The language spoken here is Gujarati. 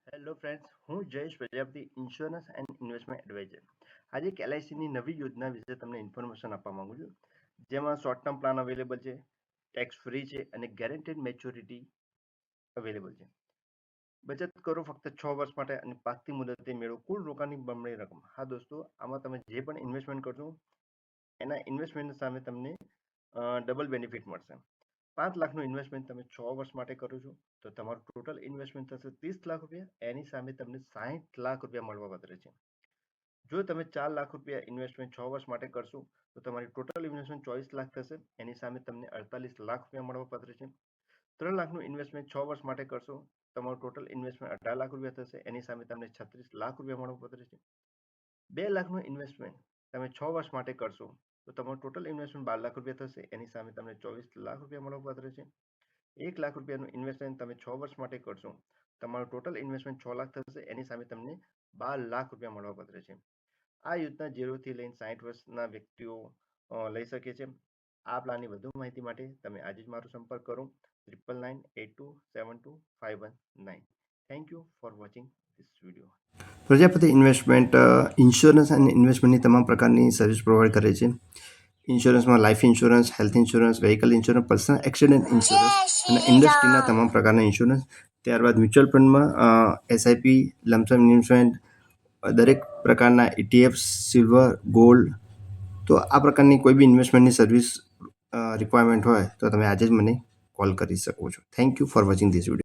હેલો ફ્રેન્ડ્સ, હું Jayesh Prajapati, insurance and investment adviser. આજે એક એલઆઈસીની નવી યોજના વિશે તમને ઇન્ફોર્મેશન આપવા માંગુ છું, જેમાં શોર્ટ ટર્મ પ્લાન અવેલેબલ છે, ટેક્સ ફ્રી છે અને ગેરંટેડ મેચ્યોરિટી અવેલેબલ છે. બચત કરો ફક્ત 6 વર્ષ માટે અને પાકતી મુદતે મેળવો કુલ રોકાણની બમણી રકમ. હા દોસ્તો, આમાં તમે જે પણ ઇન્વેસ્ટમેન્ટ કરશો એના ઇન્વેસ્ટમેન્ટ સામે તમને ડબલ બેનિફિટ મળશે. 5 લાખનું ઇન્વેસ્ટમેન્ટ તમે 6 વર્ષ માટે કરો છો તો તમારું ટોટલ ઇન્વેસ્ટમેન્ટ થશે 30 લાખ રૂપિયા. એની સામે તમને 60 લાખ રૂપિયા મળવા પાત્ર છે. જો તમે 4 લાખ રૂપિયા ઇન્વેસ્ટમેન્ટ 6 વર્ષ માટે કરશો તો તમારી ટોટલ ઇન્વેસ્ટમેન્ટ 24 લાખ થશે. એની સામે તમને 48 લાખ રૂપિયા મળવા પાત્ર છે. 3 લાખનું ઇન્વેસ્ટમેન્ટ 6 વર્ષ માટે કરશો, તમારું ટોટલ ઇન્વેસ્ટમેન્ટ 18 લાખ રૂપિયા થશે. એની સામે તમને 36 લાખ રૂપિયા મળવા પાત્ર છે. 2 લાખનું ઇન્વેસ્ટમેન્ટ તમે 6 વર્ષ માટે કરશો તો તમારું ટોટલ ઇન્વેસ્ટમેન્ટ 12 લાખ રૂપિયા થશે. એની સામે તમને 24 લાખ રૂપિયા મળવા પાત્ર છે. 1 લાખ રૂપિયાનું ઇન્વેસ્ટમેન્ટ તમે 6 વર્ષ માટે કરશો, તમારું ટોટલ ઇન્વેસ્ટમેન્ટ 6 લાખ થશે. એની સામે તમને 12 લાખ રૂપિયા મળવા પાત્ર છે. આ યોજના 0 થી લઈને 60 વર્ષના વ્યક્તિઓ લઈ શકે છે. આ પ્લાનની વધુ માહિતી માટે તમે આજે જ મારો સંપર્ક કરો 9998272519. Thank you for watching this video. Prajapati investment insurance અને ઇન્વેસ્ટમેન્ટની તમામ પ્રકારની સર્વિસ પ્રોવાઈડ કરે છે. ઇન્સ્યોરન્સમાં life insurance, health insurance, vehicle insurance, personal accident insurance અને ઇન્ડસ્ટ્રીના તમામ પ્રકારના ઇન્સ્યોરન્સ. ત્યારબાદ મ્યુચ્યુઅલ ફંડમાં એસઆઈપી, લમસમ ઇન્વેસ્ટમેન્ટ, દરેક પ્રકારના ઇટીએફ, સિલ્વર, ગોલ્ડ. તો આ પ્રકારની કોઈ બી ઇન્વેસ્ટમેન્ટની સર્વિસ રિક્વાયરમેન્ટ હોય તો તમે આજે જ મને કોલ કરી શકો છો. Thank you for watching this video.